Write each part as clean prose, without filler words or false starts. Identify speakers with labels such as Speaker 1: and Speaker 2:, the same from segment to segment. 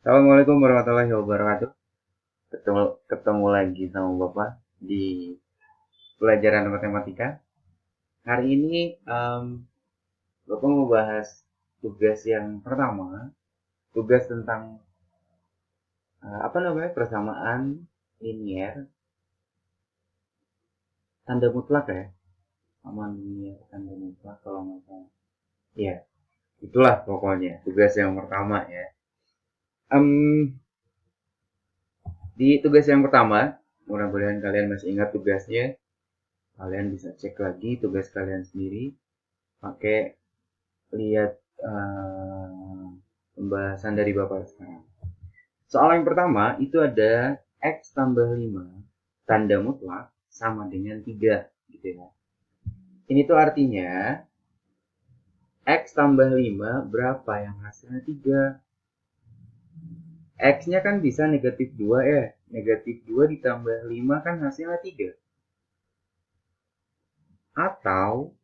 Speaker 1: Assalamualaikum warahmatullahi wabarakatuh. Ketemu lagi sama Bapak di pelajaran matematika. Hari ini Bapak mau bahas tugas yang pertama, tugas tentang persamaan linier tanda mutlak ya, samaan linier tanda mutlak kalau nggak salah. Ya, itulah pokoknya tugas yang pertama ya. Di tugas yang pertama, mudah-mudahan kalian masih ingat tugasnya. Kalian bisa cek lagi tugas kalian sendiri pakai lihat pembahasan dari Bapak sekarang. Soal yang pertama itu ada X tambah 5 tanda mutlak sama dengan 3 gitu ya. Ini tuh artinya X tambah 5 berapa yang hasilnya 3? X-nya kan bisa negatif 2 ya. Negatif 2 ditambah 5 kan hasilnya 3. Atau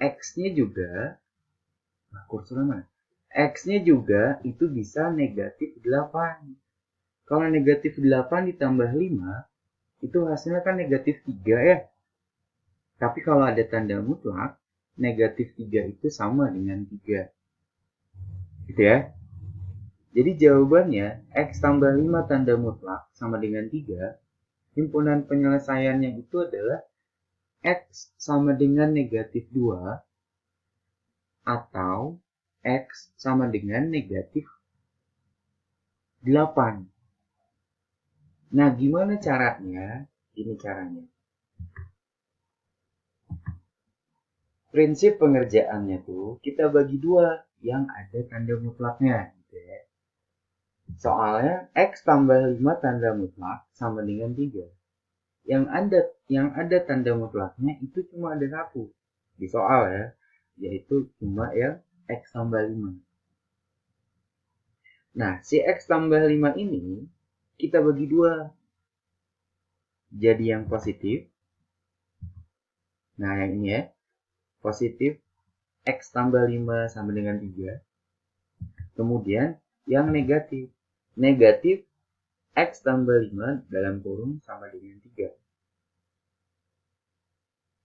Speaker 1: X-nya juga, kursornya mana? X-nya juga itu bisa negatif 8. Kalau negatif 8 ditambah 5, itu hasilnya kan negatif 3 ya. Tapi kalau ada tanda mutlak, negatif 3 itu sama dengan 3. Gitu ya. Jadi jawabannya, X tambah 5 tanda mutlak sama dengan 3. Himpunan penyelesaiannya itu adalah X sama dengan negatif 2 atau X sama dengan negatif 8. Nah, gimana caranya? Ini caranya. Prinsip pengerjaannya tuh kita bagi dua yang ada tanda mutlaknya gitu ya. Soalnya X tambah 5 tanda mutlak sama dengan 3. Yang ada tanda mutlaknya itu cuma ada satu di soal ya, yaitu cuma yang X tambah 5. Nah, si X tambah 5 ini kita bagi dua. Jadi yang positif, nah yang ini ya, positif X tambah 5 sama dengan 3. Kemudian yang negatif, negatif X tambah 5 dalam kurung sama dengan 3.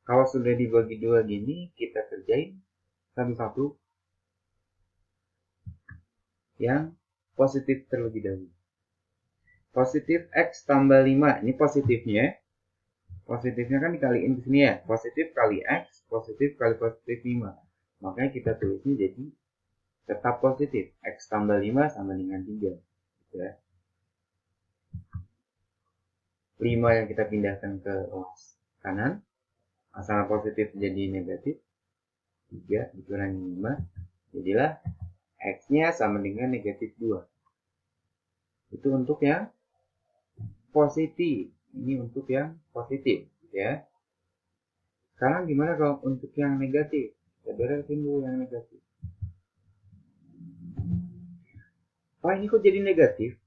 Speaker 1: Kalau sudah dibagi dua gini, kita kerjain satu-satu yang positif terlebih dahulu. Positif X tambah 5, ini positifnya. Positifnya kan dikaliin di sini ya. Positif kali X, positif kali positif 5. Makanya kita tulisnya jadi tetap positif. X tambah 5 sama dengan 3. Gitu ya. 5 yang kita pindahkan ke ruas kanan. Asalnya positif jadi negatif. 3 dikurangi 5. Jadilah X-nya sama dengan negatif 2. Itu untuk yang positif. Ini untuk yang positif. Ya. Sekarang gimana kalau untuk yang negatif? Kita beresin dulu yang negatif. Wah, ini kok jadi negatif?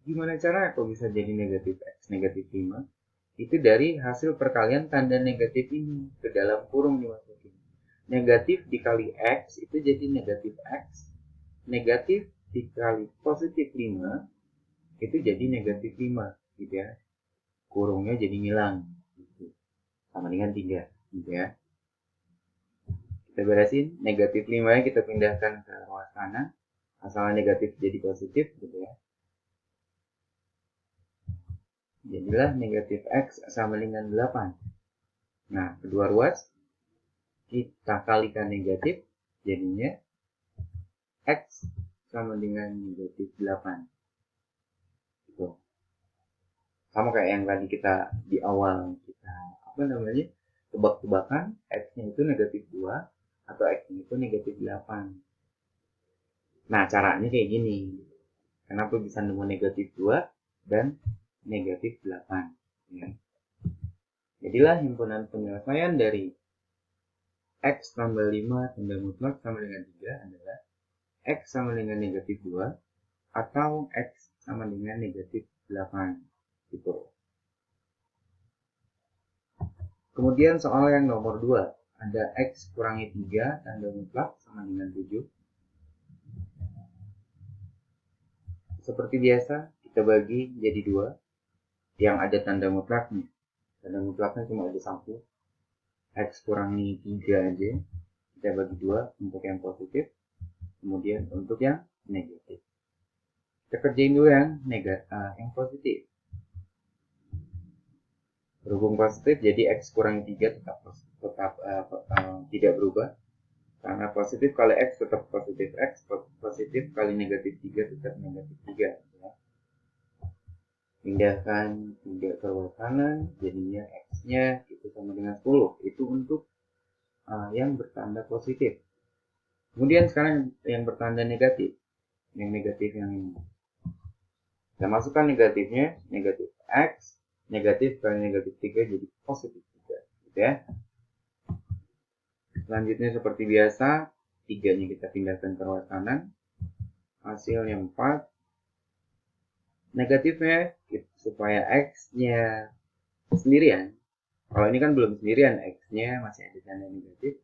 Speaker 1: Gimana caranya kok bisa jadi negatif X negatif 5? Itu dari hasil perkalian tanda negatif ini ke dalam kurung dimasukin. Negatif dikali X itu jadi negatif X. Negatif dikali positif 5 itu jadi negatif 5 gitu ya. Kurungnya jadi ngilang gitu. Sama dengan 3 gitu ya. Kita beresin, negatif 5 nya kita pindahkan ke ruas kanan. Asalnya negatif jadi positif gitu ya. Jadilah negatif X sama dengan 8. Nah, kedua ruas kita kalikan negatif, jadinya X sama dengan negatif 8. Gitu. Sama kayak yang tadi kita di awal kita tebak-tebakan, X-nya itu negatif 2 atau X-nya itu negatif 8. Nah, caranya kayak gini. Kenapa bisa nemu negatif 2 dan negatif 8? Ya. Jadilah himpunan penyelesaian dari X tambah 5 tanda mutlak sama dengan 3 adalah X sama dengan negatif 2 atau X sama dengan negatif 8. Gitu. Kemudian soal yang nomor 2. Ada X kurangi 3 tanda mutlak sama dengan 7. seperti biasa kita bagi jadi 2 yang ada tanda mutlaknya. Tanda mutlaknya cuma ada 1, X kurangi 3 aja. Kita bagi 2 untuk yang positif, kemudian untuk yang negatif. Kita kerjain dulu yang positif. Berhubung positif, jadi X kurangi 3 tetap tidak berubah. Karena positif kali X tetap positif X, positif kali negatif 3 tetap negatif 3. Ya. Pindahkan 3 ke bawah kanan, jadinya X-nya itu sama dengan 10. Itu untuk yang bertanda positif. Kemudian sekarang yang bertanda negatif. Yang negatif yang ini. Kita masukkan negatifnya, negatif X, negatif kali negatif 3 jadi positif 3. Gitu ya. Selanjutnya seperti biasa, 3-nya kita pindahkan ke ruas kanan. Hasilnya 4. Negatifnya supaya X-nya sendirian. Kalau ini kan belum sendirian, X-nya masih ada tanda negatif.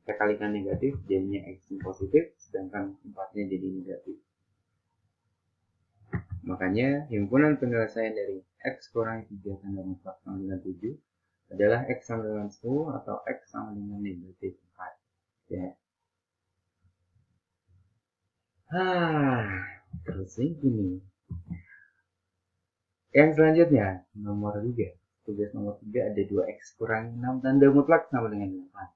Speaker 1: Kita kalikan negatif, jadinya X-nya positif, sedangkan 4-nya jadi negatif. Makanya himpunan penyelesaian dari X kurang 3 tanda mutlak sama dengan 7 adalah X sama dengan 10 atau X sama dengan negatif 4. Ya. Terus ini. Yang selanjutnya, nomor 3. Tugas nomor 3 ada 2X kurang 6 tanda mutlak sama dengan 8.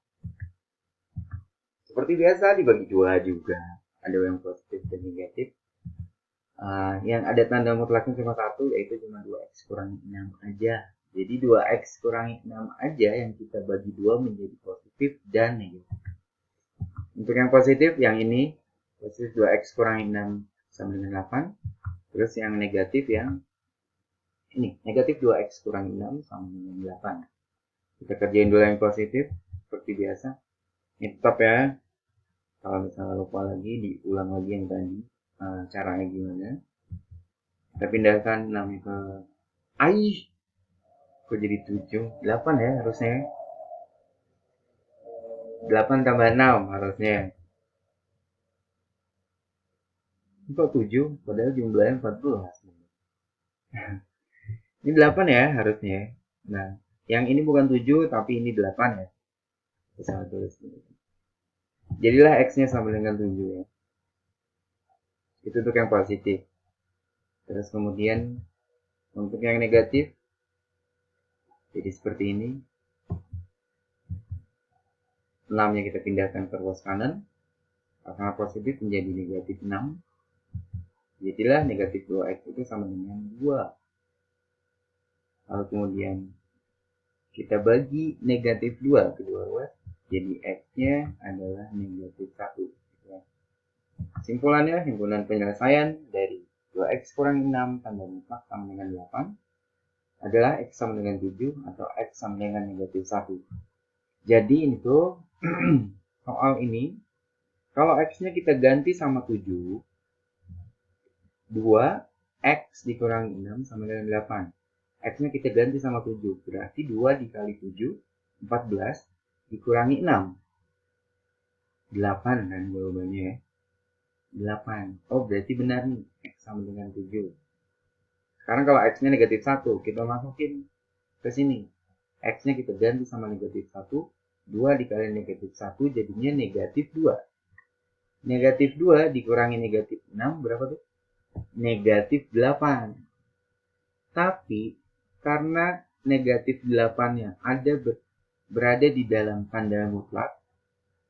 Speaker 1: Seperti biasa dibagi 2 juga. Ada yang positif dan negatif. Yang ada tanda mutlaknya cuma 1, yaitu cuma 2X kurang 6 aja. Jadi 2X kurangi 6 aja yang kita bagi 2 menjadi positif dan negatif. Untuk yang positif, yang ini, positif 2X kurangi 6 sama dengan 8. Terus yang negatif yang ini, negatif 2X kurangi 6 sama dengan 8. Kita kerjain dulu yang positif, seperti biasa. Ini tetap ya, kalau misalnya lupa lagi, diulang lagi yang tadi. Caranya gimana? Kita pindahkan 6 ke kok jadi 7? 8 ya harusnya. 8 tambah 6 harusnya. Kok 7? Padahal jumlahnya 14. Ini 8 ya harusnya. Nah, yang ini bukan 7 tapi ini 8 ya. Bisa tulis. Jadilah X-nya sama dengan 7 ya. Itu untuk yang positif. Terus kemudian untuk yang negatif jadi seperti ini. 6-nya kita pindahkan ke ruas kanan. Karena positif menjadi negatif 6. Jadilah negatif 2X itu sama dengan 2. Lalu kemudian kita bagi negatif 2 kedua ruas. Jadi X-nya adalah negatif 1. Kesimpulannya, himpunan penyelesaian dari 2X kurang 6 tanda mutlak sama dengan 8 adalah X sama dengan 7 atau X sama dengan negatif 1. Jadi itu soal ini, kalau X-nya kita ganti sama 7, 2X dikurangi 6 sama dengan 8. X-nya kita ganti sama 7, berarti 2 dikali 7, 14, dikurangi 6. 8 kan jawabannya ya. 8. Oh, berarti benar nih. X sama dengan 7. Sekarang kalau X-nya negatif 1, kita masukin ke sini. X-nya kita ganti sama negatif 1. 2 dikali negatif 1 jadinya negatif 2. Negatif 2 dikurangi negatif 6 berapa tuh? Negatif 8. Tapi karena negatif 8-nya berada di dalam tanda mutlak.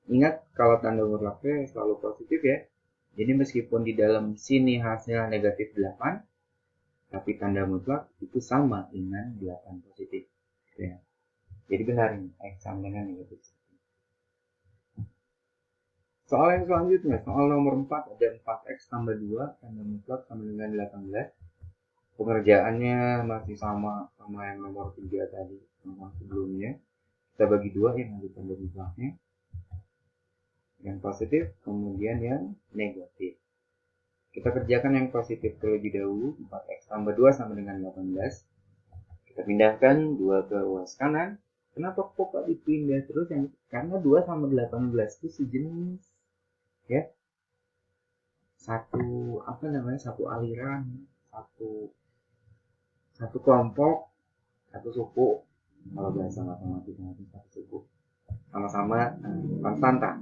Speaker 1: Ingat kalau tanda mutlaknya selalu positif ya. Jadi meskipun di dalam sini hasilnya negatif 8, tapi tanda mutlak itu sama dengan 8 positif. Ya. Jadi benar ini, X sama dengan negatif 1. Soal yang selanjutnya, soal nomor 4, ada 4X tambah 2, tanda mutlak sama dengan 18. Pengerjaannya masih sama yang nomor 3 tadi, nomor sebelumnya. Kita bagi 2 yang ada tanda mutlaknya. Yang positif, kemudian yang negatif. Kita kerjakan yang positif terlebih dahulu. 4X tambah 2 sama dengan 18. Kita pindahkan 2 ke ruas kanan. Kenapa kok dipindah terus? Karena 2 sama 18 itu sejenis. Ya. satu aliran, satu kelompok, satu suku. Kalau bahasa matematika itu satu suku, sama-sama konstanta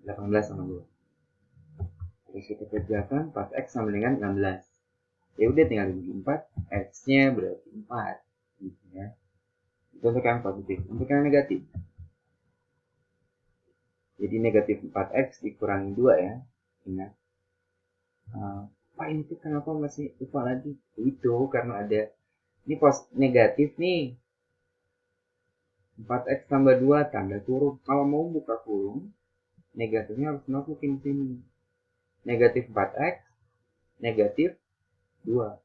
Speaker 1: 18 sama 2. Terus kita kerjakan 4x sama dengan 16. Ya udah tinggal dibagi 4, x-nya berarti 4 gitu ya. Itu untuk yang positif. Untuk yang negatif, jadi negatif 4x dikurangi 2 ya. Ingat, Pak ini tuh kenapa masih lupa lagi? Itu karena ada ini negatif nih, 4x tambah 2 tanda kurung. Kalau mau buka kurung, negatifnya harus masukin sini. Negatif 4x, negatif 2.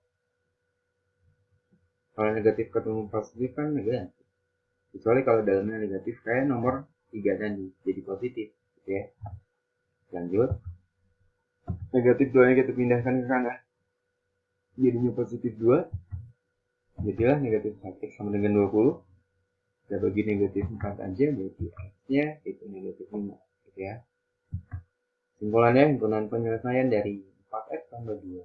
Speaker 1: Kalau negatif ketemu positif kan negatif. Kecuali kalau dalamnya negatif kayak nomor 3 tadi, jadi positif gitu ya. Lanjut. Negatif 2 nya kita pindahkan ke kanan, jadinya positif 2. Jadilah negatif 4x sama dengan 20. Kita bagi negatif 4 aja, berarti x-nya itu negatif 5 gitu ya. Simpulannya, himpunan penyelesaian dari 4x tambah 2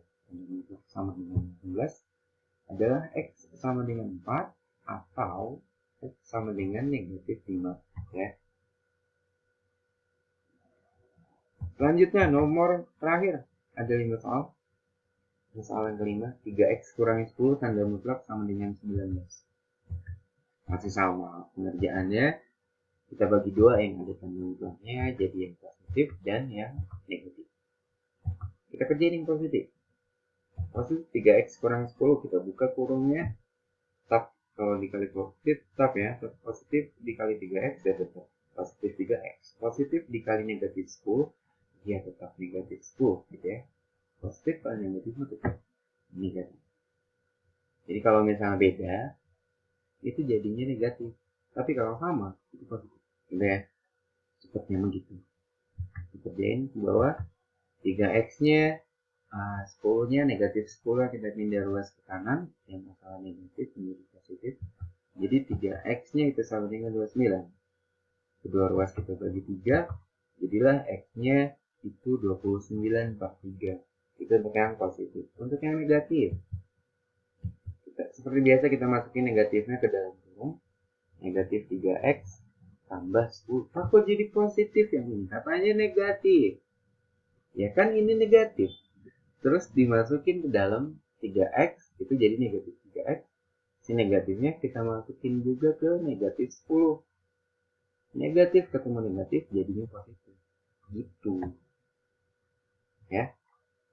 Speaker 1: sama dengan 16 adalah x sama dengan 4 atau x sama dengan negatif 5 ya. Selanjutnya nomor terakhir, ada 5 soal. Masalah yang kelima, 3x kurangi 10 tanda mutlak sama dengan 19. Masih sama pengerjaannya, kita bagi dua yang ada tanda mutlaknya, jadi yang positif dan yang negatif. Kita kerjain yang positif. Positif 3x kurangi 10, kita buka kurungnya, tetap kalau dikali positif tetap ya, positif dikali 3x ya tetap positif 3x. Positif dikali negatif 10 ya tetap negatif 10 gitu ya. Positif kali negatif tetap negatif. Jadi kalau misalnya beda, itu jadinya negatif. Tapi kalau sama, itu positif. Gitu ya. Cepatnya begitu. Dikerjain ke bawah. 3x-nya, 10-nya negatif 10 kita pindah ruas ke kanan. Yang masalah negatif menjadi positif. Jadi 3x-nya itu sama dengan 29. Kedua ruas kita bagi 3. Jadilah x-nya itu 29 per 3. Itu untuk yang positif. Untuk yang negatif, seperti biasa kita masukin negatifnya ke dalam kurung. Negatif 3x tambah 10. Kok jadi positif yang ini? Katanya negatif. Ya kan ini negatif. Terus dimasukin ke dalam 3x, itu jadi negatif 3x. Si negatifnya kita masukin juga ke negatif 10. Negatif ketemu negatif jadinya positif. Gitu. Ya.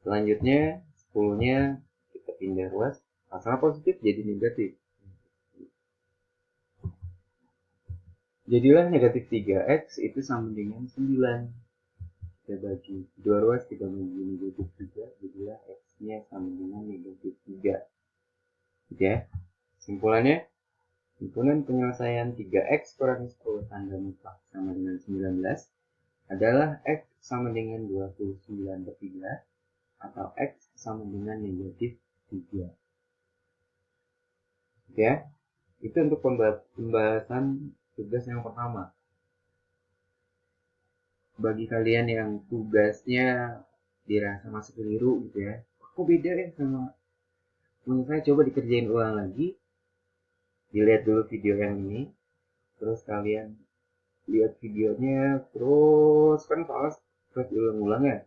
Speaker 1: Selanjutnya 10-nya kita pindah ruas. Masalah positif jadi negatif. Jadilah negatif 3x itu sama dengan 9. Kita bagi dua ruas, kita bagi negatif 3. Jadilah x-nya sama dengan negatif 3. Oke. Simpulannya, himpunan penyelesaian 3x kurangi 10 tanda mutlak sama dengan 19 adalah x sama dengan 29 per 3 atau x sama dengan negatif 3. Oke. Itu untuk pembahasan tugas yang pertama. Bagi kalian yang tugasnya dirasa masih keliru gitu ya, kok beda ya sama menurut saya, coba dikerjain ulang lagi, dilihat dulu video yang ini, terus kalian lihat videonya, terus kan soalnya terus ulang-ulang ya,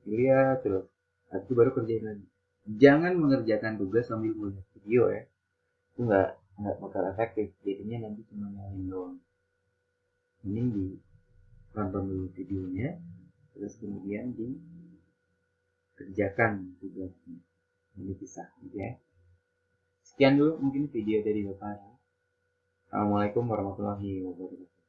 Speaker 1: dilihat terus, habis itu baru kerjain lagi. Jangan mengerjakan tugas sambil melihat video ya, itu nggak bakal efektif, jadinya nanti cuma nyalain doang. Mending ditonton dulu videonya, terus kemudian dikerjakan tugasnya, ini pisah gitu ya. Sekian dulu mungkin video dari Bapak. Assalamualaikum warahmatullahi wabarakatuh.